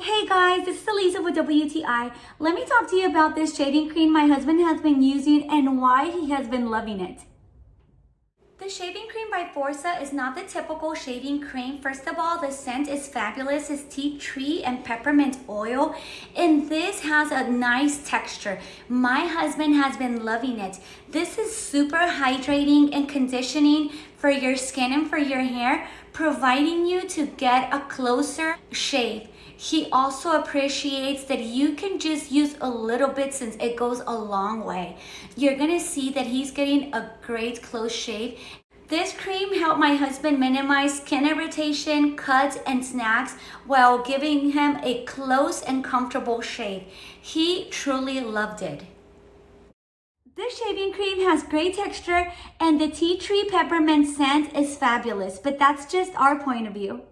Hey guys, this is Elisa with WTI. Let me talk to you about this shaving cream my husband has been using and why he has been loving it. The shaving cream by Forza is not the typical shaving cream. First of all, the scent is fabulous. It's tea tree and peppermint oil, and this has a nice texture. My husband has been loving it. This is super hydrating and conditioning for your skin and for your hair, providing you to get a closer shave. He also appreciates that you can just use a little bit since it goes a long way. You're gonna see that he's getting a great close shave. This cream helped my husband minimize skin irritation, cuts, and snags while giving him a close and comfortable shave. He truly loved it. This shaving cream has great texture and the tea tree peppermint scent is fabulous, but that's just our point of view.